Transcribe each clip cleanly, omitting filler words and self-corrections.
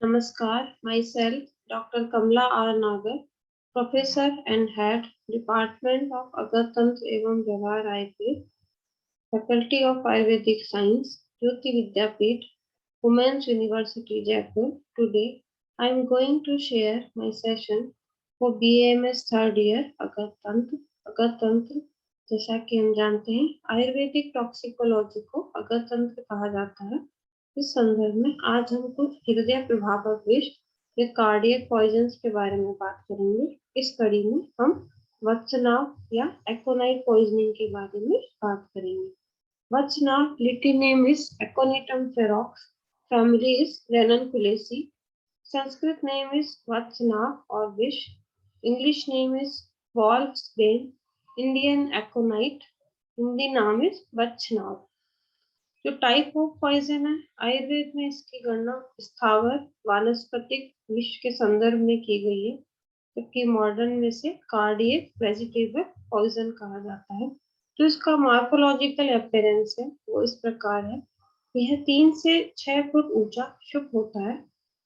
Namaskar, myself Dr. Kamla R. Nagar, Professor and Head, Department of Agartantra एवं व्यवहार Ayurveda, Faculty of Ayurvedic Science, Jyoti Vidyapeeth, Women's University Jaipur. Today, I am going to share my session for BAMS third year अगरतंत्र। अगरतंत्र जैसा कि हम जानते हैं Ayurvedic toxicology को अगरतंत्र कहा जाता है। इस संदर्भ में आज हम कुछ हृदय प्रभावक विष या कार्डियक पॉइजन्स के बारे में बात करेंगे। इस कड़ी में हम वत्सनाव या एकोनाइट पॉइजनिंग के बारे में बात करेंगे। Vatsanabh literary name is Aconitum ferox, family is Ranunculaceae, Sanskrit name is Vatsanabh और विष, English name is Wolf's bane, Indian aconite, Hindi नाम is वत्सनाव। जो टाइप ऑफ पॉइजन है, आयुर्वेद में इसकी गणना स्थावर वानस्पतिक विष के संदर्भ में की गई है, जबकि मॉडर्न में से कार्डियक वेजिटेबल पॉइजन कहा जाता है। जो इसका मार्फोलॉजिकल अपीयरेंस है वो इस प्रकार है। यह 3 से 6 फुट ऊंचा शुभ होता है।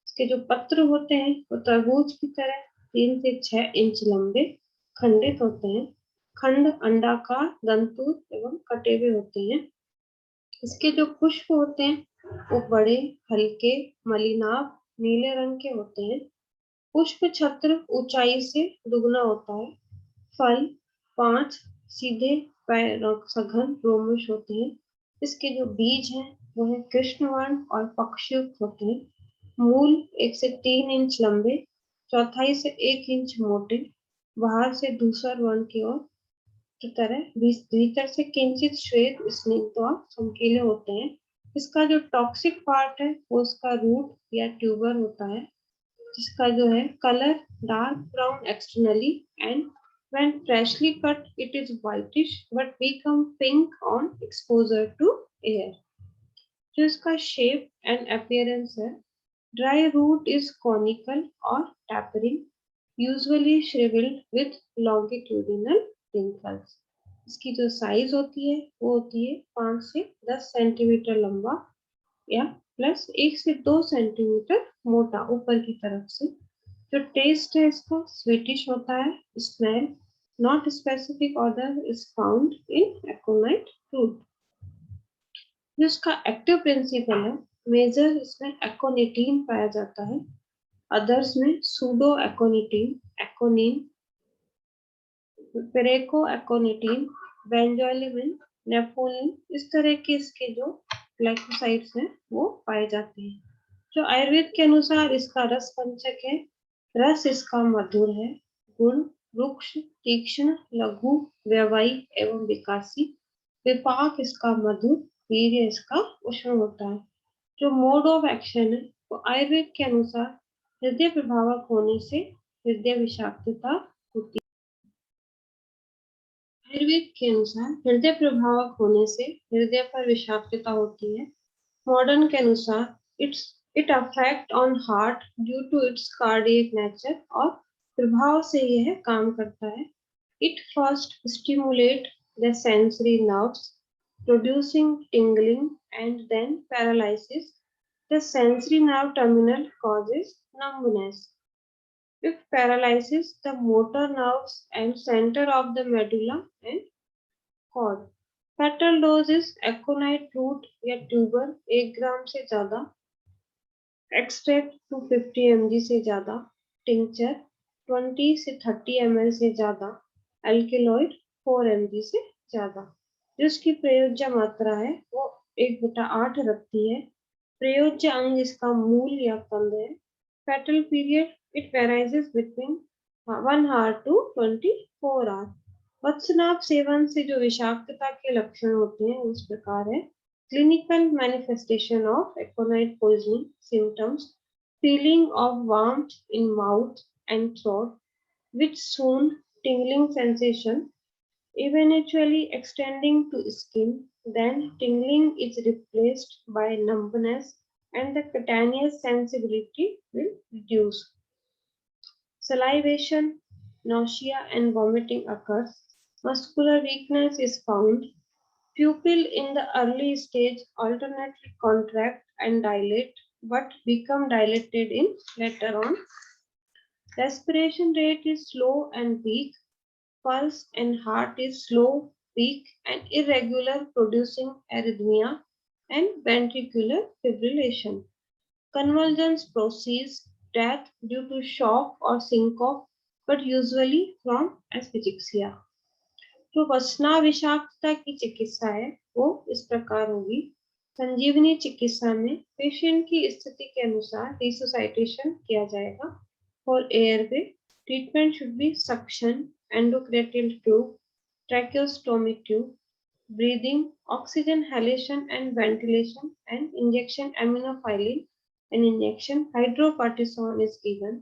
इसके जो पत्र होते हैं वो तरबूज की तरह 3 से 6 इंच लंबे खंडित होते हैं। खंड अंडाकार, दंतुर एवं कटे हुए होते हैं। इसके जो पुष्प होते हैं वो बड़े, हल्के, मलिनाभ, नीले रंग के होते हैं। पुष्प छत्र ऊंचाई से दुगना होता है। फल 5 सीधे सघन रोमश होते हैं। इसके जो बीज हैं वो है कृष्णवर्ण और पक्षयुक्त होते हैं। मूल 1 से 3 इंच लंबे, चौथाई से 1 इंच मोटे, बाहर से धूसर वर्ण की ओर की तरह भीतर से किंचित श्वेत स्निग्ध और चमकीले होते हैं। इसका जो टॉक्सिक पार्ट है वो इसका रूट या ट्यूबर होता है, जिसका जो है colour dark brown externally and when freshly cut it is whitish but become pink on exposure to air. जो इसका शेप एंड अपीयरेंस है, ड्राई रूट इज कॉनिकल और tapering, usually shriveled with longitudinal wrinkles. इसकी जो size होती है वो होती है 5 से 10 सेंटीमीटर लंबा या प्लस 1 से 2 सेंटीमीटर मोटा ऊपर की तरफ से। जो टेस्ट है इसका स्वीटिश होता है। Smell not specific odour is found in aconite fruit. जो इसका एक्टिव प्रिंसिपल है, मेजर इसमें एकोनिटीन पाया जाता है। अदर्स में सूडो एकोनिटीन, एकोनिन, पेरेको एकोनिटीन, बेंजोलिन, नेफोलिन, इस तरह के इसके जो ग्लाइकोसाइड्स हैं वो पाए जाते हैं। जो आयुर्वेद के अनुसार इसका रस पंचक है। रस इसका मधुर है। गुण रुक्ष, तीक्ष्ण, लघु, व्यवयी एवं विकासी। विपाक इसका मधुर, वीर्य इसका उष्ण होता है। जो मोड ऑफ एक्शन है वो आयुर्वेद के अनुसार हृदय प्रभावक होने से हृदय विषाक्तता होती है। आयुर्वेद के अनुसार हृदय प्रभावक होने से हृदय पर विषाक्तता होती है। मॉडर्न के अनुसार it affect on heart due to its cardiac nature, और प्रभाव से यह काम करता है। It first stimulate the sensory nerves producing tingling and then paralysis the sensory nerve terminal causes numbness. It paralyzes the motor nerves and center of the medulla and cord. Fatal dose is aconite root या tuber 1 gram से ज्यादा, extract 250 mg से ज्यादा, tincture 20 से 30 ml से ज्यादा, alkaloid 4 mg से ज्यादा। जिसकी प्रयोज्य मात्रा है वो 1/8 रखती है। प्रयोज्य अंग इसका मूल या कंद है। Fatal period it varies between 1 hour to 24 hours. वत्सनाभ सेवन से जो विषाक्तता के लक्षण होते हैं उस प्रकार है। Clinical manifestation of aconite poisoning symptoms: feeling of warmth in mouth and throat which soon, tingling sensation eventually extending to skin, then tingling is replaced by numbness and the cutaneous sensibility will reduce. Salivation, nausea and vomiting occurs. Muscular weakness is found. Pupil in the early stage alternately contract and dilate but become dilated in later on. Respiration rate is slow and weak. Pulse and heart is slow, weak, and irregular, producing arrhythmia and ventricular fibrillation. Convulsions precedes death due to shock or syncope, but usually from asphyxia. जो वसना विषाक्तता की चिकित्सा है वो इस प्रकार होगी। संजीवनी चिकित्सा में पेशेंट की स्थिति के अनुसार रिसोसाइटेशन किया जाएगा। For airway treatment should be suction, endotracheal tube, tracheostomy tube, breathing, oxygen halation and ventilation, and injection aminophylline and injection hydrocortisone is given.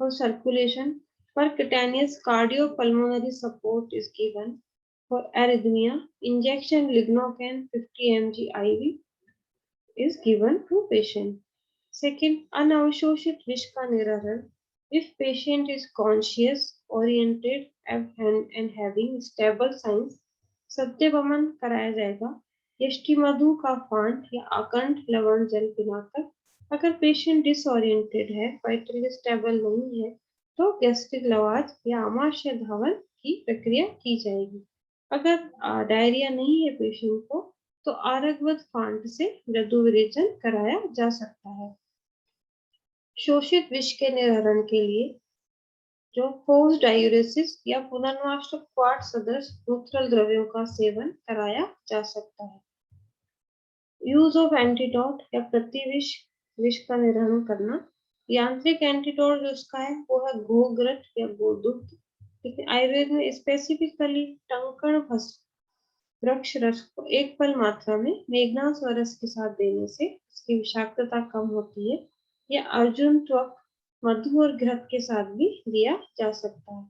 For circulation, percutaneous cardiopulmonary support is given. For arrhythmia, injection lignocaine 50 mg IV is given to patient. Second, unavशोषित विष का निराकरण. If patient is conscious, oriented and having stable signs, सत्यवमन कराया जाएगा। यष्टि मधु का font या अखंड लवण जल पिलाकर। अगर पेशेंट डिसओरिएंटेड है, वाइटली स्टेबल नहीं है, तो गैस्ट्रिक लवाज या आमाशय धावन की प्रक्रिया की जाएगी। अगर डायरिया नहीं है पेशेंट को, तो आरगवत फांट से मृदु विरेचन कराया जा सकता है। शोषित विष के निवारण के लिए जो फोर्स डायूरेसिस या पुनर्वाष्ट क्वार्ट सदृश मूत्रल द्रव्यों का सेवन कराया जा सकता है। यूज ऑफ एंटीडोट या प्रतिविष विष का निवारण करना। यांत्रिक एंटीडोट जो उसका है वो है गोग्रट या गोदुग्ध, लेकिन आयुर्वेद में स्पेसिफिकली टंकण वृक्ष रस को एक पल मात्रा में मेघनाथ रस के साथ देने से इसकी विषाक्तता कम होती है। या अर्जुन त्वक मधु और घृत के साथ भी दिया जा सकता है।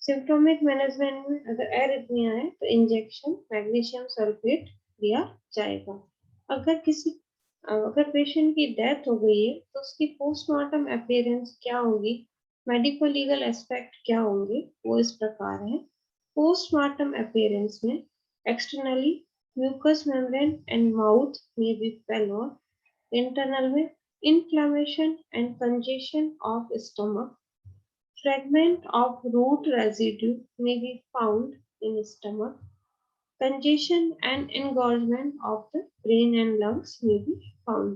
सिम्प्टोमिक मैनेजमेंट में अगर एरिथमिया है तो इंजेक्शन मैग्नीशियम सल्फेट दिया जाएगा। अगर पेशेंट की डेथ हो गई है तो उसकी पोस्टमार्टम अपीयरेंस क्या होगी, मेडिको लीगल एस्पेक्ट क्या होंगे, वो इस प्रकार है। पोस्टमार्टम अपीयरेंस में externally mucous membrane and mouth में बी पेलोर, इंटरनल में inflammation and congestion of stomach. Fragment of root residue may be found in stomach. Congestion and engorgement of the brain and lungs may be found.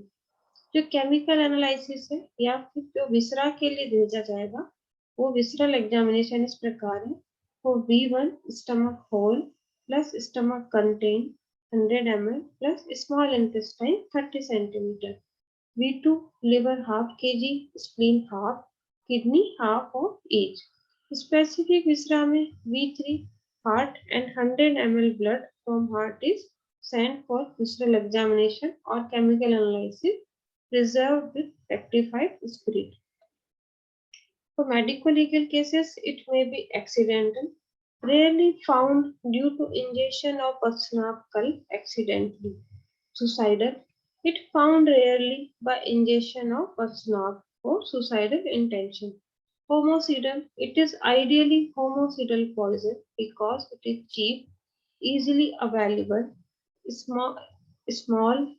जो chemical analysis है या फिर जो विसरा के लिए भेजा जाएगा वो विसरल एग्जामिनेशन इस प्रकार है। वो V1 stomach whole plus stomach content 100 ml plus small intestine 30 centimeter. V2 liver half kg, spleen half, kidney half of each. Specific viscera में V3 heart and 100 ml blood from heart is sent for visceral examination or chemical analysis, preserved with rectified spirit. For medico-legal cases, it may be accidental, rarely found due to ingestion of Pasnapkal accidentally. Suicidal, it found rarely by ingestion of Pasnap for suicidal intention. Homicidal, it is ideally homicidal poison because it is cheap, easily available, small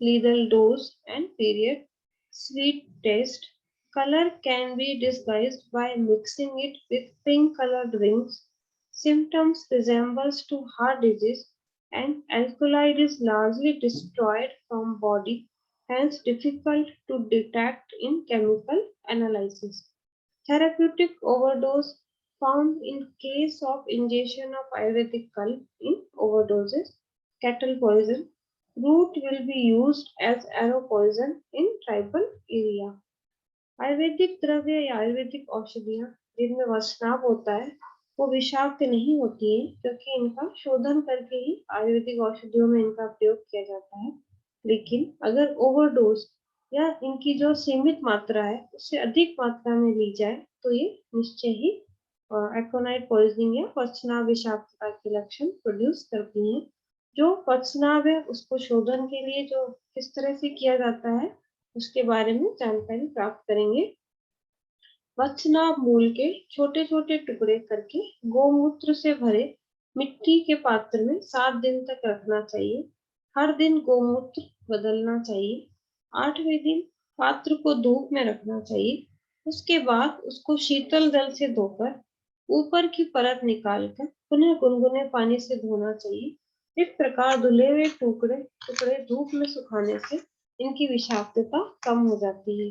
lethal dose and period, sweet taste. Color can be disguised by mixing it with pink colored rings. Symptoms resembles to heart disease and alkaloid is largely destroyed from body, hence difficult to detect in chemical analysis. Therapeutic overdose found in case of ingestion of Ayurvedic kal in overdoses. Cattle poison. Root will be used as arrow poison in tribal area. Ayurvedic द्रव्य या आयुर्वेदिक औषधियाँ जिनमें वसनाभ होता है वो विषाक्त नहीं होती है, क्योंकि इनका शोधन करके ही आयुर्वेदिक औषधियों में इनका प्रयोग किया जाता है। लेकिन अगर ओवरडोज या इनकी जो सीमित मात्रा है उससे अधिक मात्रा में ली जाए तो ये निश्चय ही एकोनाइट पॉइजनिंग या वसनाभ विषाक्तता के लक्षण प्रोड्यूस करती हैं। जो वसनाभ है उसको शोधन के लिए जो किस तरह से किया जाता है उसके बारे में जानकारी प्राप्त करेंगे। वत्सनाभ मूल के छोटे छोटे टुकड़े करके गोमूत्र से भरे मिट्टी के पात्र में 7 दिन तक रखना चाहिए। हर दिन गोमूत्र बदलना चाहिए। 8वें दिन पात्र को धूप में रखना चाहिए। उसके बाद उसको शीतल जल से धोकर ऊपर की परत निकालकर पुनः गुनगुने पानी से धोना चाहिए। इस प्रकार धुले हुए टुकड़े टुकड़े धूप में सुखाने से इनकी विषाक्तता कम हो जाती है।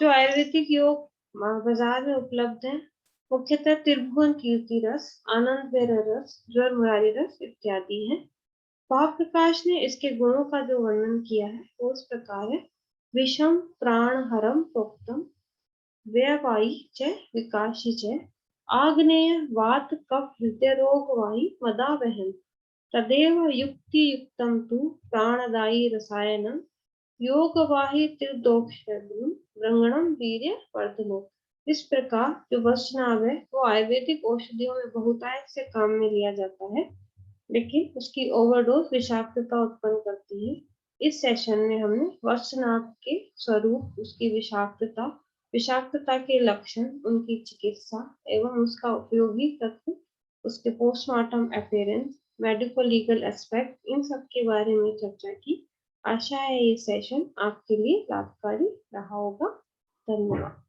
जो आयुर्वेदिक योग बाजार में उपलब्ध है, मुख्यतः त्रिभुवन कीर्ति रस, आनंद भैरव रस, ज्वर मुरारी रस इत्यादि हैं। भावप्रकाश ने इसके गुणों का जो वर्णन किया है वो इस प्रकार है। विषम प्राणहरम प्रोक्तम व्यवायी च विकासी च आग्नेय वात कफ हृदय रोग वायु मदावहम तदेव युक्ति युक्तम तु प्राणदायी रसायनम योगवाही त्रिदोषगुणम रंगणम वीर्य वर्धनो। इस प्रकार जो वचनाव है वो आयुर्वेदिक औषधियों में बहुतायत से काम में लिया जाता है, लेकिन उसकी ओवरडोज विषाक्तता उत्पन्न करती है। इस सेशन में हमने वर्षनाभ के स्वरूप, उसकी विषाक्तता, विषाक्तता के लक्षण, उनकी चिकित्सा एवं उसका उपयोगी तत्व, उसके postmortem appearance, medico legal aspect, इन सब के बारे में चर्चा की। आशा है ये सेशन आपके लिए लाभकारी रहा होगा। धन्यवाद।